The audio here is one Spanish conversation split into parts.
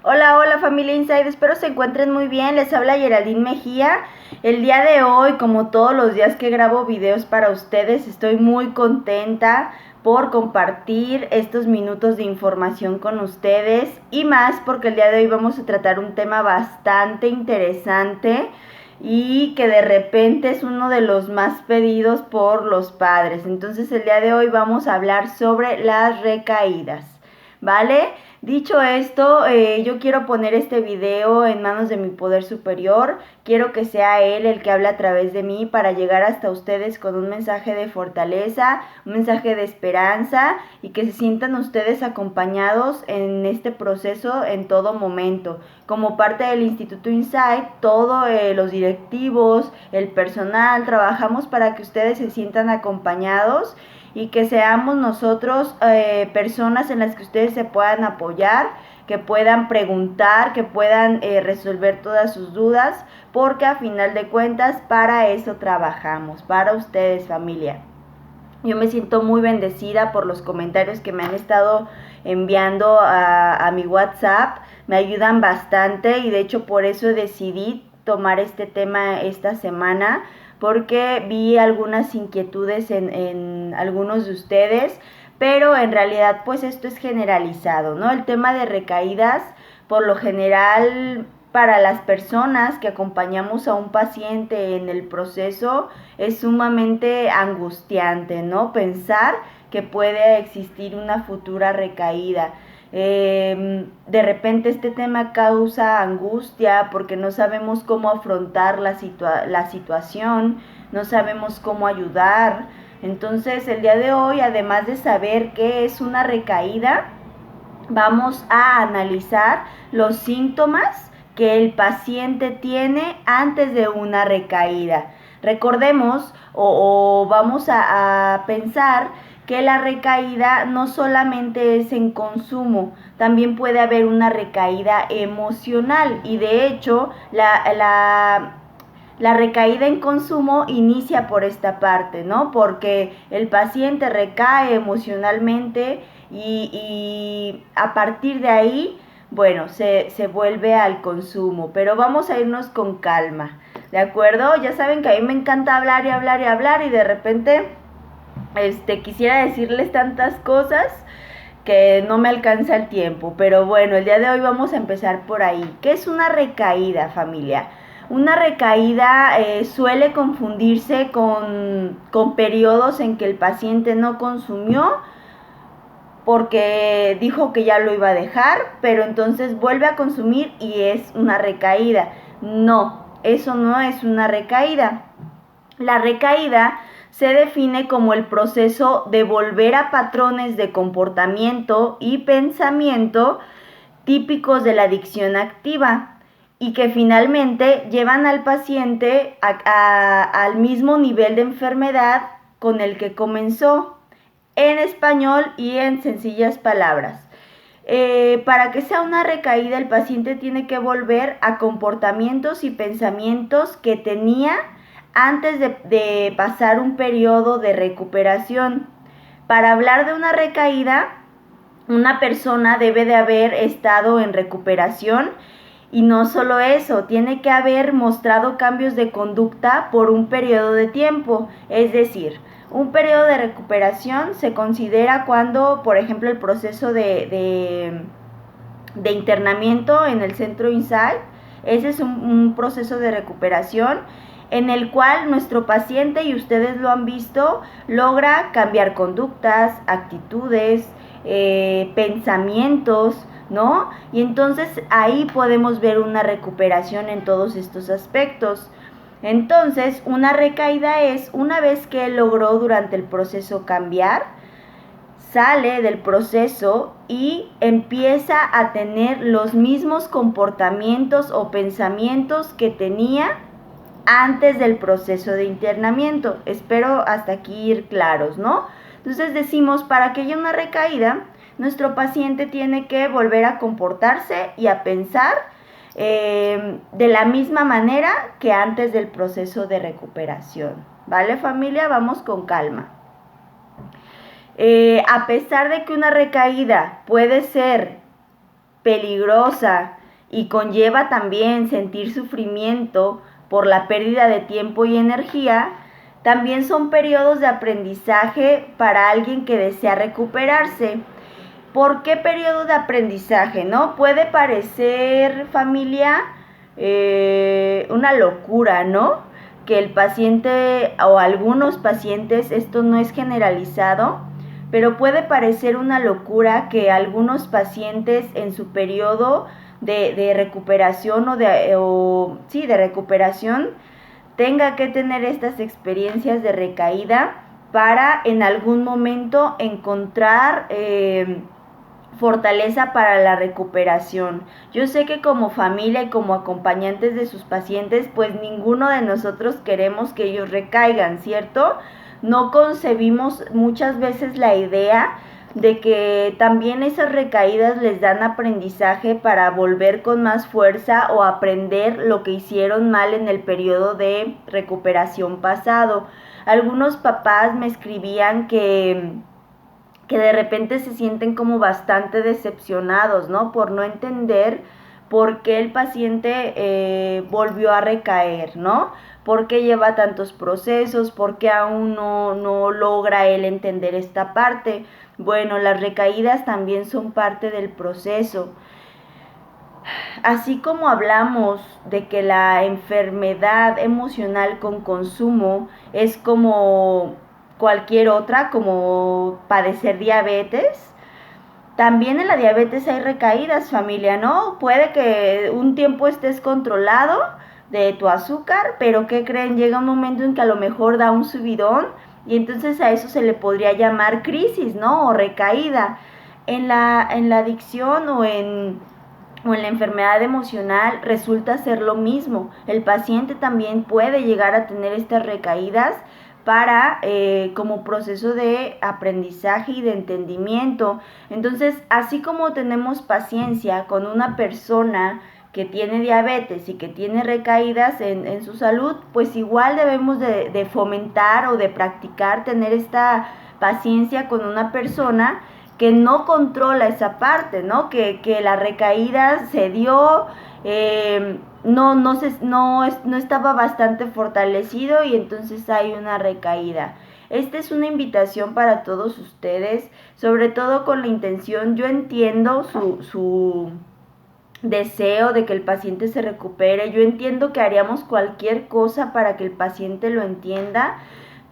Hola, hola familia Inside, espero se encuentren muy bien, les habla Geraldine Mejía. El día de hoy, como todos los días que grabo videos para ustedes, estoy muy contenta por compartir estos minutos de información con ustedes y más porque el día de hoy vamos a tratar un tema bastante interesante y que de repente es uno de los más pedidos por los padres. Entonces el día de hoy vamos a hablar sobre las recaídas, ¿vale? Dicho esto, yo quiero poner este video en manos de mi poder superior. Quiero que sea él el que hable a través de mí para llegar hasta ustedes con un mensaje de fortaleza, un mensaje de esperanza y que se sientan ustedes acompañados en este proceso en todo momento. Como parte del Instituto Insight, todos los directivos, el personal, trabajamos para que ustedes se sientan acompañados y que seamos nosotros personas en las que ustedes se puedan apoyar, que puedan preguntar, que puedan resolver todas sus dudas, porque a final de cuentas para eso trabajamos, para ustedes familia. Yo me siento muy bendecida por los comentarios que me han estado enviando a mi WhatsApp, me ayudan bastante y de hecho por eso decidí tomar este tema esta semana, porque vi algunas inquietudes en algunos de ustedes, pero en realidad pues esto es generalizado, ¿no? El tema de recaídas, por lo general, para las personas que acompañamos a un paciente en el proceso, es sumamente angustiante, ¿no? Pensar que puede existir una futura recaída. De repente este tema causa angustia porque no sabemos cómo afrontar la situación, no sabemos cómo ayudar. Entonces el día de hoy, además de saber qué es una recaída, vamos a analizar los síntomas que el paciente tiene antes de una recaída. Recordemos o vamos a pensar que la recaída no solamente es en consumo, también puede haber una recaída emocional y de hecho la recaída en consumo inicia por esta parte, ¿no? Porque el paciente recae emocionalmente y a partir de ahí, bueno, se vuelve al consumo. Pero vamos a irnos con calma, ¿de acuerdo? Ya saben que a mí me encanta hablar y hablar y hablar y de repente quisiera decirles tantas cosas que no me alcanza el tiempo. Pero bueno, el día de hoy vamos a empezar por ahí. ¿Qué es una recaída, familia? Una recaída suele confundirse con periodos en que el paciente no consumió porque dijo que ya lo iba a dejar, pero entonces vuelve a consumir y es una recaída. No, eso no es una recaída. La recaída se define como el proceso de volver a patrones de comportamiento y pensamiento típicos de la adicción activa y que finalmente llevan al paciente al mismo nivel de enfermedad con el que comenzó, en español y en sencillas palabras. Para que sea una recaída, el paciente tiene que volver a comportamientos y pensamientos que tenía antes de pasar un periodo de recuperación. Para hablar de una recaída, una persona debe de haber estado en recuperación y no solo eso, tiene que haber mostrado cambios de conducta por un periodo de tiempo. Es decir, un periodo de recuperación se considera cuando, por ejemplo, el proceso de internamiento en el centro Insight, ese es un proceso de recuperación en el cual nuestro paciente, y ustedes lo han visto, logra cambiar conductas, actitudes, pensamientos, ¿no? Y entonces ahí podemos ver una recuperación en todos estos aspectos. Entonces, una recaída es una vez que él logró durante el proceso cambiar, sale del proceso y empieza a tener los mismos comportamientos o pensamientos que tenía antes del proceso de internamiento. Espero hasta aquí ir claros, ¿no? Entonces decimos, para que haya una recaída, nuestro paciente tiene que volver a comportarse y a pensar de la misma manera que antes del proceso de recuperación. ¿Vale, familia? Vamos con calma. A pesar de que una recaída puede ser peligrosa y conlleva también sentir sufrimiento por la pérdida de tiempo y energía, también son periodos de aprendizaje para alguien que desea recuperarse. ¿Por qué periodo de aprendizaje? ¿No? Puede parecer, familia, una locura, ¿no? Que el paciente o algunos pacientes, esto no es generalizado, pero puede parecer una locura que algunos pacientes en su periodo de recuperación de recuperación tenga que tener estas experiencias de recaída para en algún momento encontrar fortaleza para la recuperación. Yo sé que como familia y como acompañantes de sus pacientes, pues ninguno de nosotros queremos que ellos recaigan, ¿cierto? No concebimos muchas veces la idea de que también esas recaídas les dan aprendizaje para volver con más fuerza o aprender lo que hicieron mal en el periodo de recuperación pasado. Algunos papás me escribían que de repente se sienten como bastante decepcionados, ¿no? Por no entender por qué el paciente volvió a recaer, ¿no? ¿Por qué lleva tantos procesos? ¿Por qué aún no logra él entender esta parte? Bueno, las recaídas también son parte del proceso. Así como hablamos de que la enfermedad emocional con consumo es como cualquier otra, como padecer diabetes, también en la diabetes hay recaídas, familia, ¿no? Puede que un tiempo estés controlado de tu azúcar, pero ¿qué creen? Llega un momento en que a lo mejor da un subidón y entonces a eso se le podría llamar crisis, ¿no? O recaída. En la adicción o en la enfermedad emocional resulta ser lo mismo. El paciente también puede llegar a tener estas recaídas para como proceso de aprendizaje y de entendimiento. Entonces, así como tenemos paciencia con una persona que tiene diabetes y que tiene recaídas en su salud, pues igual debemos de fomentar o de practicar tener esta paciencia con una persona que no controla esa parte, ¿no? Que la recaída se dio, no estaba bastante fortalecido y entonces hay una recaída. Esta es una invitación para todos ustedes, sobre todo con la intención, yo entiendo su deseo de que el paciente se recupere, yo entiendo que haríamos cualquier cosa para que el paciente lo entienda,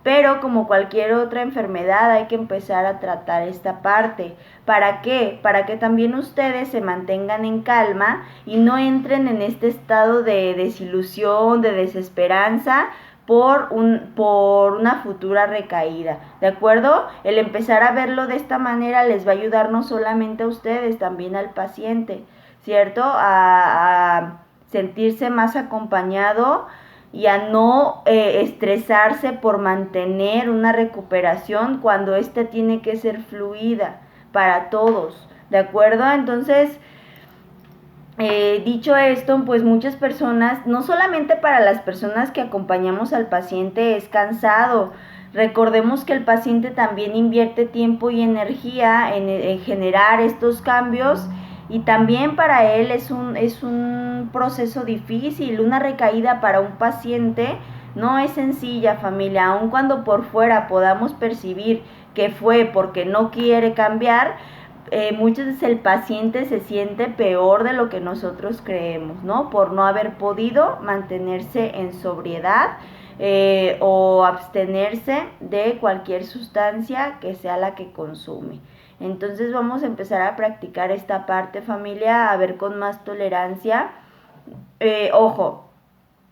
pero como cualquier otra enfermedad hay que empezar a tratar esta parte. ¿Para qué? Para que también ustedes se mantengan en calma y no entren en este estado de desilusión, de desesperanza por una futura recaída. ¿De acuerdo? El empezar a verlo de esta manera les va a ayudar no solamente a ustedes, también al paciente, ¿cierto? A sentirse más acompañado y a no estresarse por mantener una recuperación cuando ésta tiene que ser fluida para todos, ¿de acuerdo? Entonces, dicho esto, pues muchas personas, no solamente para las personas que acompañamos al paciente es cansado, recordemos que el paciente también invierte tiempo y energía en generar estos cambios y también para él es un proceso difícil. Una recaída para un paciente no es sencilla, familia, aun cuando por fuera podamos percibir que fue porque no quiere cambiar, muchas veces el paciente se siente peor de lo que nosotros creemos, ¿no? Por no haber podido mantenerse en sobriedad o abstenerse de cualquier sustancia que sea la que consume. Entonces vamos a empezar a practicar esta parte, familia, a ver con más tolerancia. Ojo,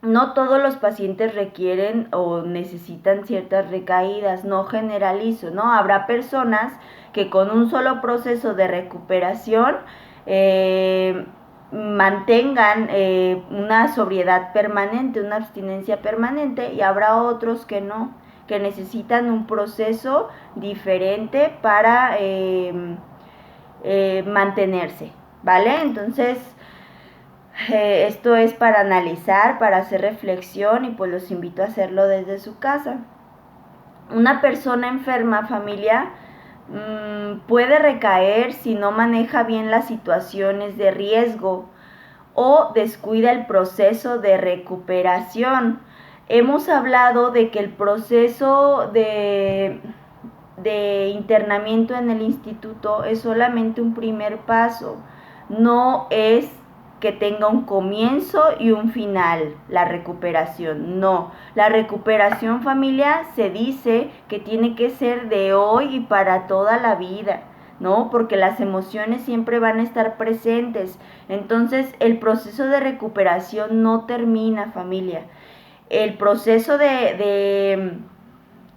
no todos los pacientes requieren o necesitan ciertas recaídas, no generalizo, ¿no? Habrá personas que con un solo proceso de recuperación mantengan una sobriedad permanente, una abstinencia permanente, y habrá otros que no, que necesitan un proceso diferente para mantenerse, ¿vale? Entonces, esto es para analizar, para hacer reflexión y pues los invito a hacerlo desde su casa. Una persona enferma, familia, puede recaer si no maneja bien las situaciones de riesgo o descuida el proceso de recuperación. Hemos hablado de que el proceso de internamiento en el instituto es solamente un primer paso, no es que tenga un comienzo y un final, la recuperación, no. La recuperación, familia, se dice que tiene que ser de hoy y para toda la vida, ¿no? Porque las emociones siempre van a estar presentes. Entonces, el proceso de recuperación no termina, familia. El proceso de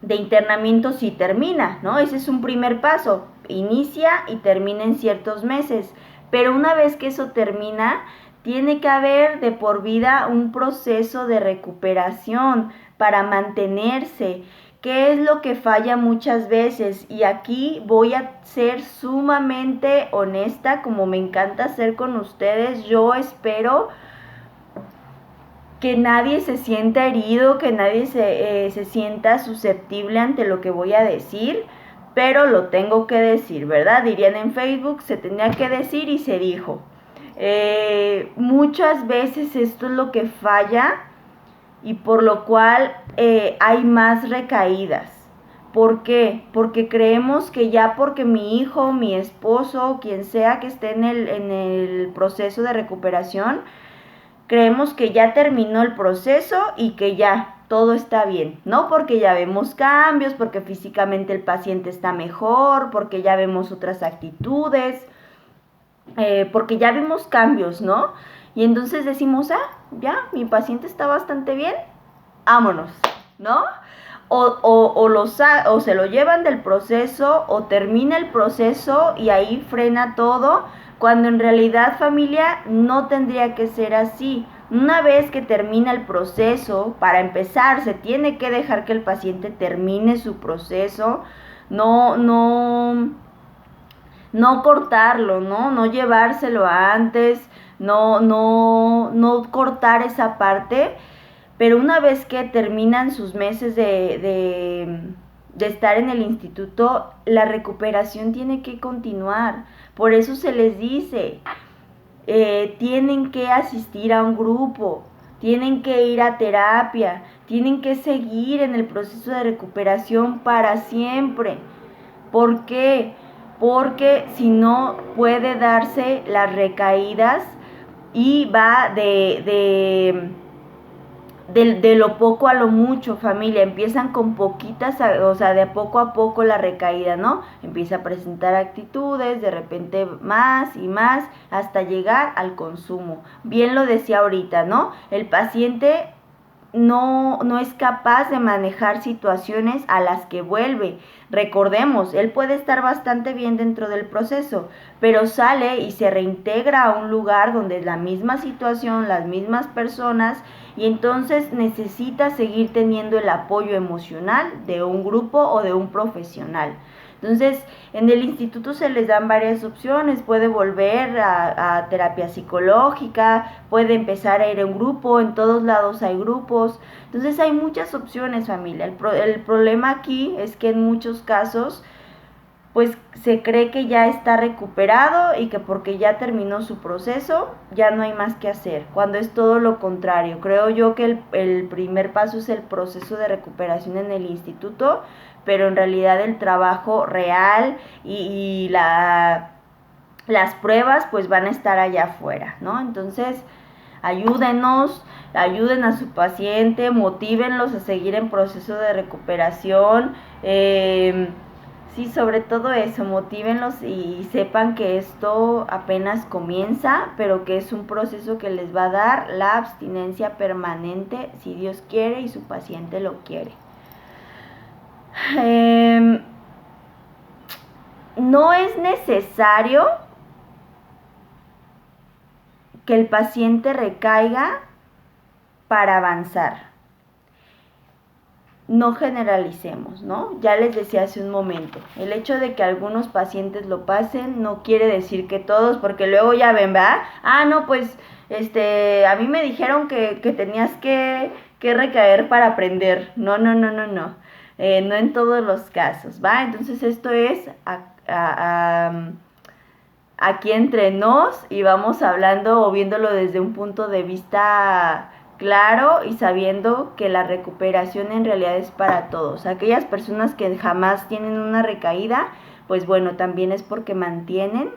internamiento sí termina, ¿no? Ese es un primer paso, inicia y termina en ciertos meses, pero una vez que eso termina, tiene que haber de por vida un proceso de recuperación para mantenerse. ¿Qué es lo que falla muchas veces? Y aquí voy a ser sumamente honesta, como me encanta ser con ustedes. Yo espero que nadie se sienta herido, que nadie se sienta susceptible ante lo que voy a decir, pero lo tengo que decir, ¿verdad? Dirían en Facebook, se tenía que decir y se dijo. Muchas veces esto es lo que falla y por lo cual hay más recaídas. ¿Por qué? Porque creemos que ya porque mi hijo, mi esposo, quien sea que esté en el proceso de recuperación, creemos que ya terminó el proceso y que ya todo está bien, ¿no? Porque ya vemos cambios, porque físicamente el paciente está mejor, porque ya vemos otras actitudes, porque ya vemos cambios, ¿no? Y entonces decimos, ya, mi paciente está bastante bien, vámonos, ¿no? O se lo llevan del proceso o termina el proceso y ahí frena todo, cuando en realidad, familia, no tendría que ser así. Una vez que termina el proceso, para empezar, se tiene que dejar que el paciente termine su proceso, no cortarlo, ¿no? No llevárselo antes, no cortar esa parte. Pero una vez que terminan sus meses de estar en el instituto, la recuperación tiene que continuar. Por eso se les dice, tienen que asistir a un grupo, tienen que ir a terapia, tienen que seguir en el proceso de recuperación para siempre. ¿Por qué? Porque si no puede darse las recaídas y va de lo poco a lo mucho, familia. Empiezan con poquitas, o sea, de poco a poco la recaída, ¿no? Empieza a presentar actitudes, de repente más y más, hasta llegar al consumo. Bien lo decía ahorita, ¿no? El paciente no es capaz de manejar situaciones a las que vuelve. Recordemos, él puede estar bastante bien dentro del proceso, pero sale y se reintegra a un lugar donde es la misma situación, las mismas personas, y entonces necesita seguir teniendo el apoyo emocional de un grupo o de un profesional. Entonces, en el instituto se les dan varias opciones, puede volver a terapia psicológica, puede empezar a ir a un grupo, en todos lados hay grupos. Entonces hay muchas opciones, familia. El problema aquí es que en muchos casos pues se cree que ya está recuperado y que porque ya terminó su proceso ya no hay más que hacer, cuando es todo lo contrario. Creo yo que el primer paso es el proceso de recuperación en el instituto, pero en realidad el trabajo real y las pruebas pues van a estar allá afuera, ¿no? Entonces ayúdenos, ayuden a su paciente, motívenlos a seguir en proceso de recuperación. Sí, sobre todo eso, motívenlos y sepan que esto apenas comienza, pero que es un proceso que les va a dar la abstinencia permanente, si Dios quiere y su paciente lo quiere. No es necesario que el paciente recaiga para avanzar. No generalicemos, ¿no? Ya les decía hace un momento, el hecho de que algunos pacientes lo pasen no quiere decir que todos, porque luego ya ven, ¿verdad? No, pues, a mí me dijeron que tenías que recaer para aprender. No. no en todos los casos, ¿va? Entonces esto es aquí entre nos y vamos hablando o viéndolo desde un punto de vista claro y sabiendo que la recuperación en realidad es para todos. Aquellas personas que jamás tienen una recaída, pues bueno, también es porque mantienen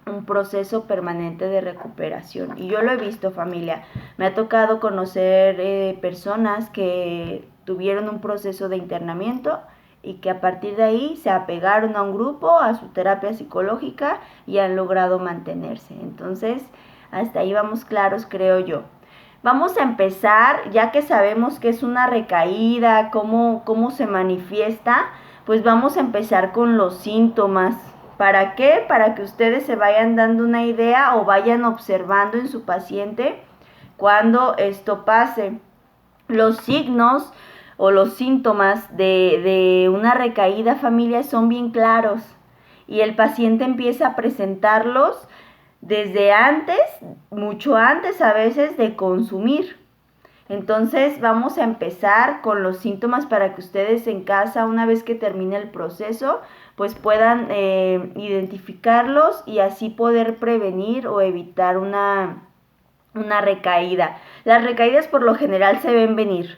un proceso permanente de recuperación. Y yo lo he visto, familia. Me ha tocado conocer personas que tuvieron un proceso de internamiento y que a partir de ahí se apegaron a un grupo, a su terapia psicológica y han logrado mantenerse. Entonces, hasta ahí vamos claros, creo yo. Vamos a empezar, ya que sabemos que es una recaída, cómo se manifiesta, pues vamos a empezar con los síntomas. ¿Para qué? Para que ustedes se vayan dando una idea o vayan observando en su paciente cuando esto pase. Los signos o los síntomas de una recaída, familia, son bien claros y el paciente empieza a presentarlos desde antes, mucho antes a veces de consumir. Entonces vamos a empezar con los síntomas para que ustedes en casa, una vez que termine el proceso, pues puedan identificarlos y así poder prevenir o evitar una recaída. Las recaídas por lo general se ven venir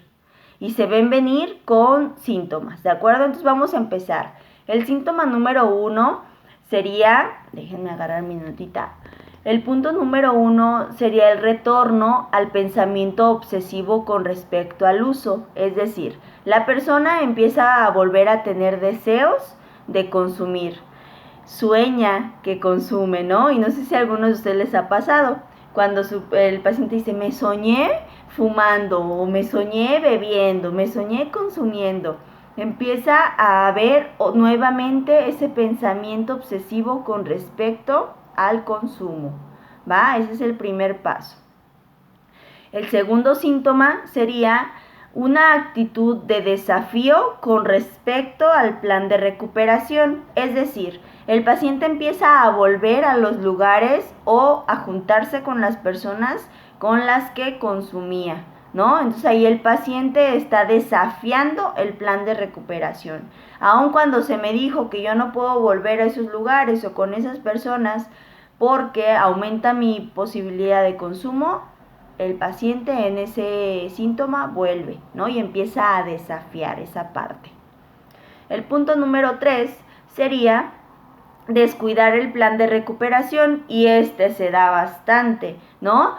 y se ven venir con síntomas, ¿de acuerdo? Entonces vamos a empezar. El síntoma número 1 sería, déjenme agarrar mi notita. El punto número 1 sería el retorno al pensamiento obsesivo con respecto al uso. Es decir, la persona empieza a volver a tener deseos de consumir. Sueña que consume, ¿no? Y no sé si a algunos de ustedes les ha pasado. Cuando el paciente dice, me soñé fumando, o me soñé bebiendo, me soñé consumiendo. Empieza a haber nuevamente ese pensamiento obsesivo con respecto al consumo, ¿va? Ese es el primer paso. El segundo síntoma sería una actitud de desafío con respecto al plan de recuperación, es decir, el paciente empieza a volver a los lugares o a juntarse con las personas con las que consumía, ¿no? Entonces ahí el paciente está desafiando el plan de recuperación. Aun cuando se me dijo que yo no puedo volver a esos lugares o con esas personas porque aumenta mi posibilidad de consumo, el paciente en ese síntoma vuelve, ¿no? Y empieza a desafiar esa parte. El punto número 3 sería descuidar el plan de recuperación y se da bastante, ¿no?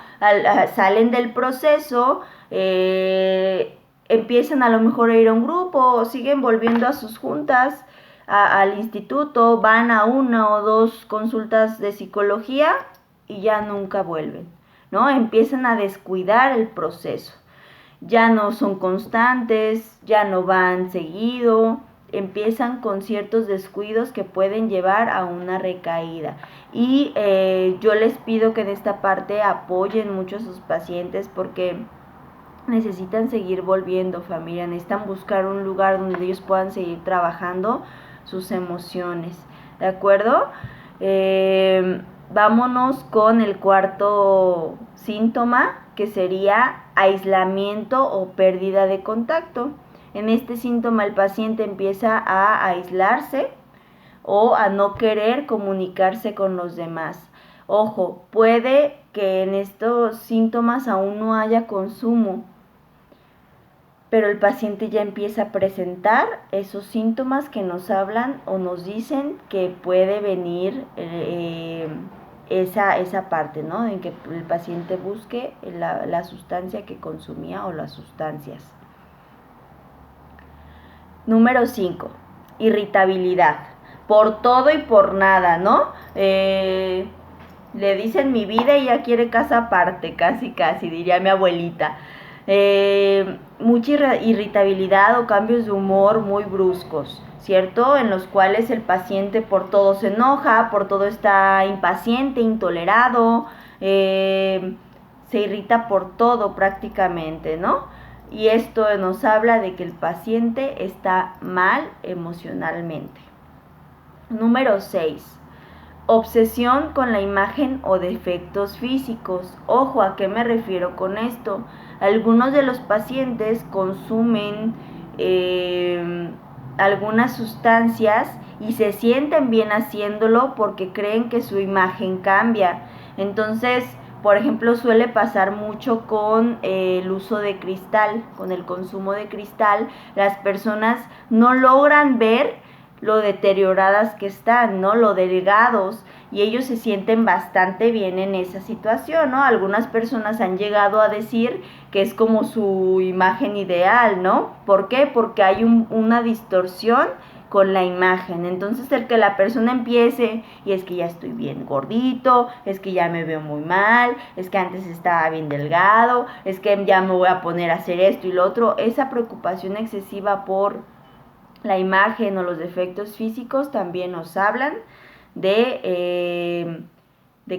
Salen del proceso, empiezan a lo mejor a ir a un grupo o siguen volviendo a sus juntas, al instituto, van a 1 o 2 consultas de psicología y ya nunca vuelven, ¿no? Empiezan a descuidar el proceso. Ya no son constantes, ya no van seguido, empiezan con ciertos descuidos que pueden llevar a una recaída. Y yo les pido que en esta parte apoyen mucho a sus pacientes porque necesitan seguir volviendo, familia. Necesitan buscar un lugar donde ellos puedan seguir trabajando sus emociones, ¿de acuerdo? Vámonos con el cuarto síntoma, que sería aislamiento o pérdida de contacto. En este síntoma el paciente empieza a aislarse o a no querer comunicarse con los demás. Ojo, puede que en estos síntomas aún no haya consumo, pero el paciente ya empieza a presentar esos síntomas que nos hablan o nos dicen que puede venir esa parte, ¿no? En que el paciente busque la sustancia que consumía o las sustancias. Número 5, irritabilidad. Por todo y por nada, ¿no? Le dicen mi vida y ya quiere casa aparte, casi, diría mi abuelita. Mucha irritabilidad o cambios de humor muy bruscos, ¿cierto? En los cuales el paciente por todo se enoja, por todo está impaciente, intolerado, se irrita por todo prácticamente, ¿no? Y esto nos habla de que el paciente está mal emocionalmente. Número 6. Obsesión con la imagen o defectos físicos. Ojo, ¿a qué me refiero con esto? Algunos de los pacientes consumen algunas sustancias y se sienten bien haciéndolo porque creen que su imagen cambia. Entonces, por ejemplo, suele pasar mucho con el uso de cristal, con el consumo de cristal. Las personas no logran ver lo deterioradas que están, ¿no? Lo delgados, y ellos se sienten bastante bien en esa situación, ¿no? Algunas personas han llegado a decir que es como su imagen ideal, ¿no? ¿Por qué? Porque hay una distorsión con la imagen. Entonces el que la persona empiece y es que ya estoy bien gordito, es que ya me veo muy mal, es que antes estaba bien delgado, es que ya me voy a poner a hacer esto y lo otro, esa preocupación excesiva por la imagen o los defectos físicos también nos hablan de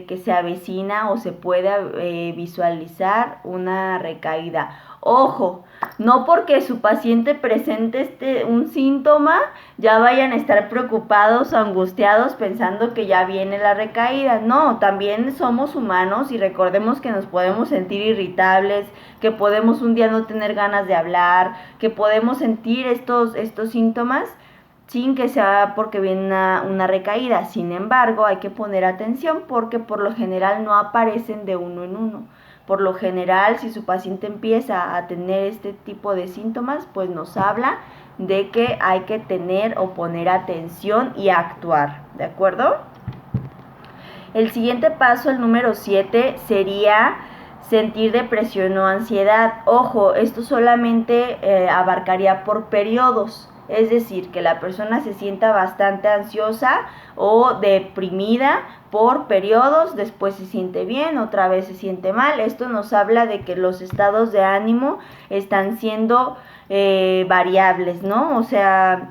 que se avecina o se puede visualizar una recaída. Ojo, no porque su paciente presente un síntoma, ya vayan a estar preocupados o angustiados pensando que ya viene la recaída. No, también somos humanos y recordemos que nos podemos sentir irritables, que podemos un día no tener ganas de hablar, que podemos sentir estos síntomas sin que sea porque viene una recaída. Sin embargo, hay que poner atención porque por lo general no aparecen de uno en uno. Por lo general, si su paciente empieza a tener este tipo de síntomas, pues nos habla de que hay que tener o poner atención y actuar, ¿de acuerdo? El siguiente paso, el número 7, sería sentir depresión o ansiedad. Ojo, esto solamente abarcaría por periodos. Es decir, que la persona se sienta bastante ansiosa o deprimida por periodos, después se siente bien, otra vez se siente mal. Esto nos habla de que los estados de ánimo están siendo variables, ¿no? O sea,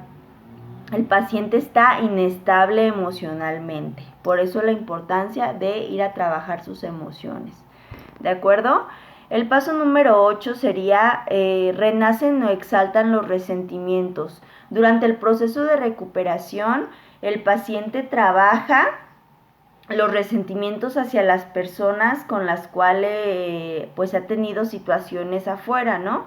el paciente está inestable emocionalmente. Por eso la importancia de ir a trabajar sus emociones. ¿De acuerdo? El paso número 8 sería renacen o exaltan los resentimientos. Durante el proceso de recuperación, el paciente trabaja los resentimientos hacia las personas con las cuales pues ha tenido situaciones afuera, ¿no?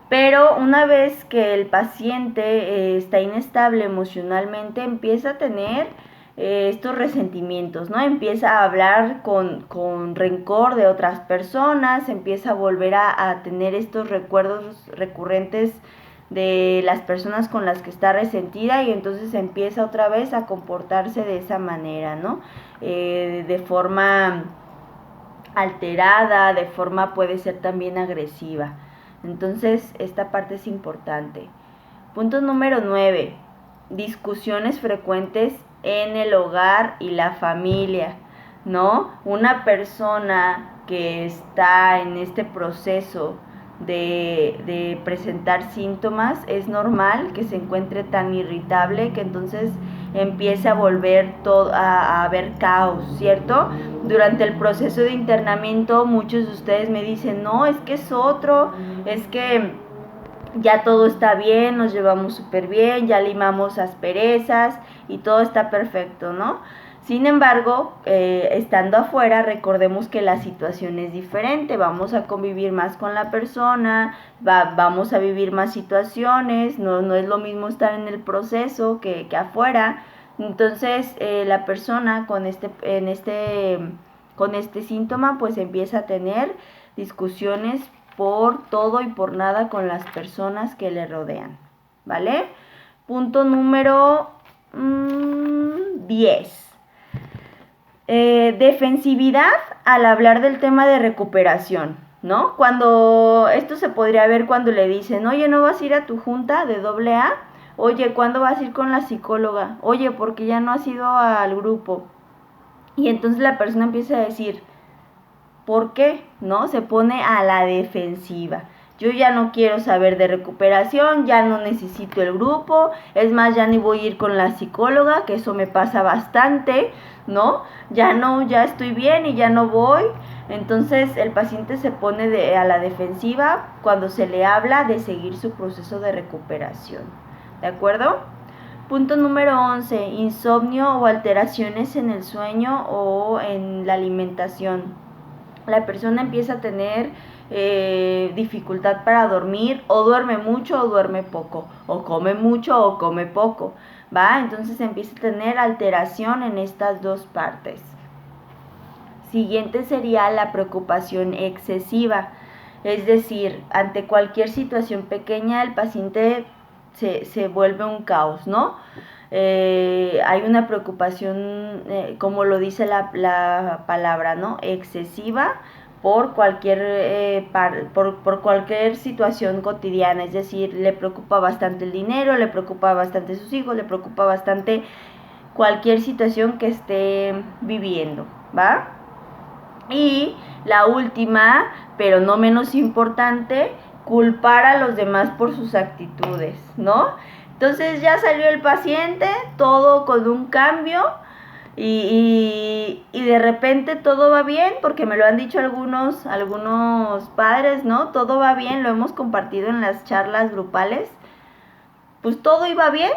Pero una vez que el paciente está inestable emocionalmente, empieza a tener estos resentimientos, ¿no? Empieza a hablar con rencor de otras personas, empieza a volver a tener estos recuerdos recurrentes de las personas con las que está resentida y entonces empieza otra vez a comportarse de esa manera, ¿no? De forma alterada, de forma puede ser también agresiva. Entonces, esta parte es importante. Punto número 9. Discusiones frecuentes en el hogar y la familia, ¿no? Una persona que está en este proceso de presentar síntomas, es normal que se encuentre tan irritable que entonces empiece a volver todo a haber caos, ¿cierto? Durante el proceso de internamiento muchos de ustedes me dicen, no, es que es otro, es que ya todo está bien, nos llevamos súper bien, ya limamos asperezas y todo está perfecto, ¿no? Sin embargo, estando afuera, recordemos que la situación es diferente, vamos a convivir más con la persona, vamos a vivir más situaciones, no es lo mismo estar en el proceso que afuera. Entonces, la persona con este síntoma, pues empieza a tener discusiones por todo y por nada con las personas que le rodean, ¿vale? Punto número 10. Defensividad al hablar del tema de recuperación, ¿no? Cuando esto se podría ver cuando le dicen, oye, ¿no vas a ir a tu junta de AA? Oye, ¿cuándo vas a ir con la psicóloga? Oye, ¿por qué ya no has ido al grupo? Y entonces la persona empieza a decir, ¿por qué? ¿No? Se pone a la defensiva. Yo ya no quiero saber de recuperación, ya no necesito el grupo, es más, ya ni voy a ir con la psicóloga, que eso me pasa bastante, ¿no? Ya estoy bien y ya no voy. Entonces el paciente se pone a la defensiva cuando se le habla de seguir su proceso de recuperación. ¿De acuerdo? Punto número 11. Insomnio o alteraciones en el sueño o en la alimentación. la persona empieza a tener dificultad para dormir, o duerme mucho o duerme poco, o come mucho o come poco, ¿va? Entonces empieza a tener alteración en estas dos partes. Siguiente sería la preocupación excesiva, es decir, ante cualquier situación pequeña el paciente se vuelve un caos, ¿no? Hay una preocupación, como lo dice la palabra, ¿no? Excesiva por por cualquier situación cotidiana, es decir, le preocupa bastante el dinero, le preocupa bastante sus hijos, le preocupa bastante cualquier situación que esté viviendo, ¿va? Y la última, pero no menos importante, culpar a los demás por sus actitudes, ¿no? Entonces ya salió el paciente, todo con un cambio y de repente todo va bien, porque me lo han dicho algunos padres, ¿no? Todo va bien, lo hemos compartido en las charlas grupales. Pues todo iba bien,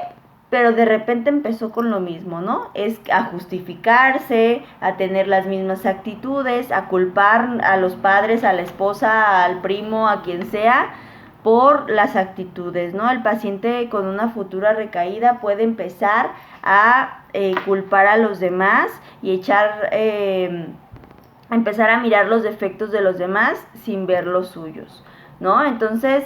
pero de repente empezó con lo mismo, ¿no? Es a justificarse, a tener las mismas actitudes, a culpar a los padres, a la esposa, al primo, a quien sea, por las actitudes, ¿no? El paciente con una futura recaída puede empezar a culpar a los demás y empezar a mirar los defectos de los demás sin ver los suyos, ¿no? Entonces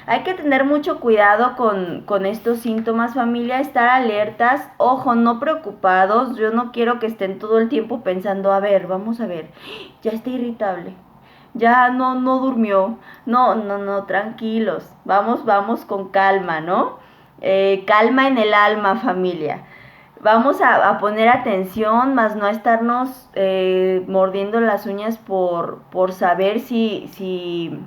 hay que tener mucho cuidado con estos síntomas, familia, estar alertas, ojo, no preocupados. Yo no quiero que estén todo el tiempo pensando, a ver, vamos a ver, ya está irritable, ya no durmió, no, tranquilos, vamos con calma, ¿no? Calma en el alma, familia. Vamos a poner atención, más no a estarnos mordiendo las uñas por saber si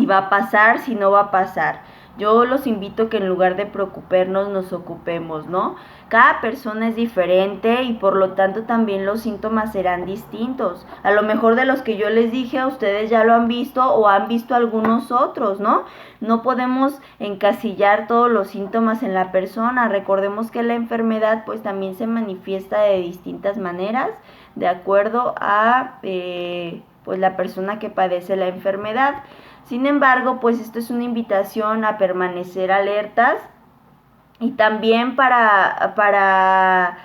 va a pasar, si no va a pasar. Yo los invito a que en lugar de preocuparnos nos ocupemos, ¿no? Cada persona es diferente y por lo tanto también los síntomas serán distintos. A lo mejor de los que yo les dije, a ustedes ya lo han visto o han visto algunos otros, ¿no? No podemos encasillar todos los síntomas en la persona. Recordemos que la enfermedad pues también se manifiesta de distintas maneras de acuerdo a pues la persona que padece la enfermedad. Sin embargo, pues esto es una invitación a permanecer alertas y también para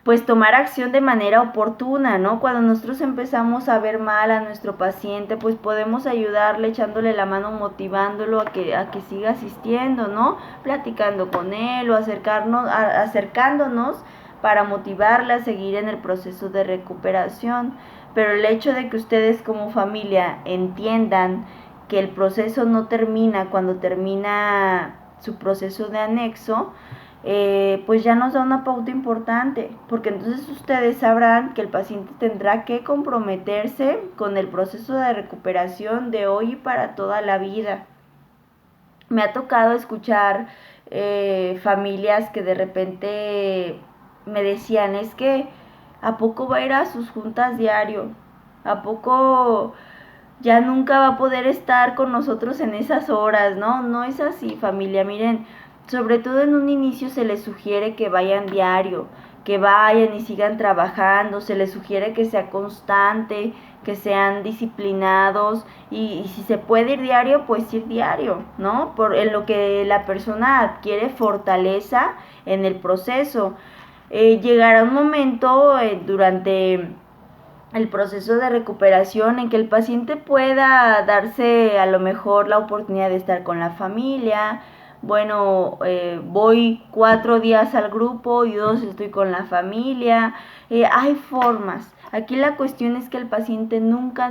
pues tomar acción de manera oportuna, ¿no? Cuando nosotros empezamos a ver mal a nuestro paciente, pues podemos ayudarle echándole la mano, motivándolo a que siga asistiendo, ¿no? Platicando con él o acercándonos para motivarle a seguir en el proceso de recuperación. Pero el hecho de que ustedes como familia entiendan que el proceso no termina cuando termina su proceso de anexo, pues ya nos da una pauta importante, porque entonces ustedes sabrán que el paciente tendrá que comprometerse con el proceso de recuperación de hoy y para toda la vida. Me ha tocado escuchar familias que de repente me decían, es que ¿a poco va a ir a sus juntas diario? ¿A poco ya nunca va a poder estar con nosotros en esas horas? No es así, familia. Miren, sobre todo en un inicio se les sugiere que vayan diario, que vayan y sigan trabajando, se les sugiere que sea constante, que sean disciplinados y si se puede ir diario, pues ir diario, ¿no? En lo que la persona adquiere fortaleza en el proceso. Llegará un momento durante el proceso de recuperación en que el paciente pueda darse a lo mejor la oportunidad de estar con la familia. Bueno, voy 4 días al grupo y 2 estoy con la familia. Hay formas. Aquí la cuestión es que el paciente nunca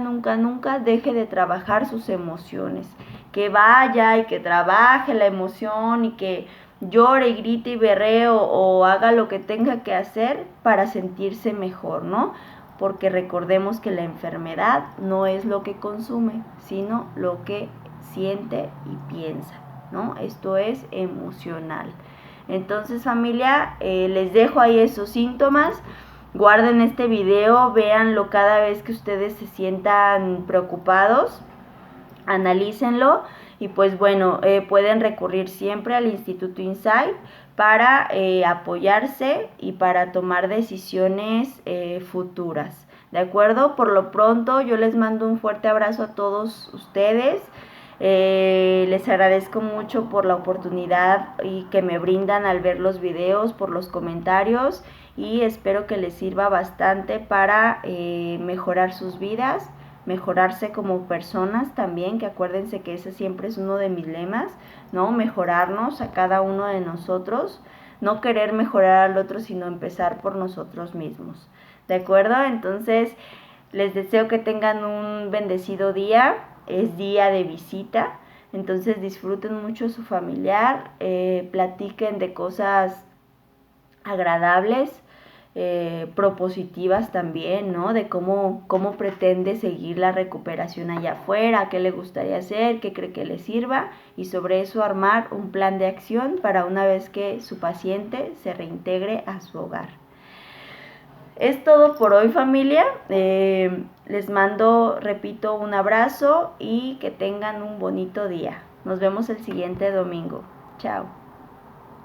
deje de trabajar sus emociones. Que vaya y que trabaje la emoción y que llore y grite y berree o haga lo que tenga que hacer para sentirse mejor, ¿no? Porque recordemos que la enfermedad no es lo que consume, sino lo que siente y piensa, ¿no? Esto es emocional. Entonces, familia, les dejo ahí esos síntomas. Guarden este video, véanlo cada vez que ustedes se sientan preocupados, analícenlo y pues bueno, pueden recurrir siempre al Instituto Insight para apoyarse y para tomar decisiones futuras. ¿de acuerdo? Por lo pronto yo les mando un fuerte abrazo a todos ustedes. Les agradezco mucho por la oportunidad y que me brindan al ver los videos, por los comentarios, y espero que les sirva bastante para mejorar sus vidas, mejorarse como personas también, que acuérdense que ese siempre es uno de mis lemas, ¿no? Mejorarnos a cada uno de nosotros, no querer mejorar al otro, sino empezar por nosotros mismos, ¿de acuerdo? Entonces, les deseo que tengan un bendecido día, es día de visita, entonces disfruten mucho su familiar, platiquen de cosas agradables, propositivas también, ¿no? De cómo pretende seguir la recuperación allá afuera, qué le gustaría hacer, qué cree que le sirva, y sobre eso armar un plan de acción para una vez que su paciente se reintegre a su hogar. Es todo por hoy, familia. Les mando, repito, un abrazo y que tengan un bonito día. Nos vemos el siguiente domingo. Chao.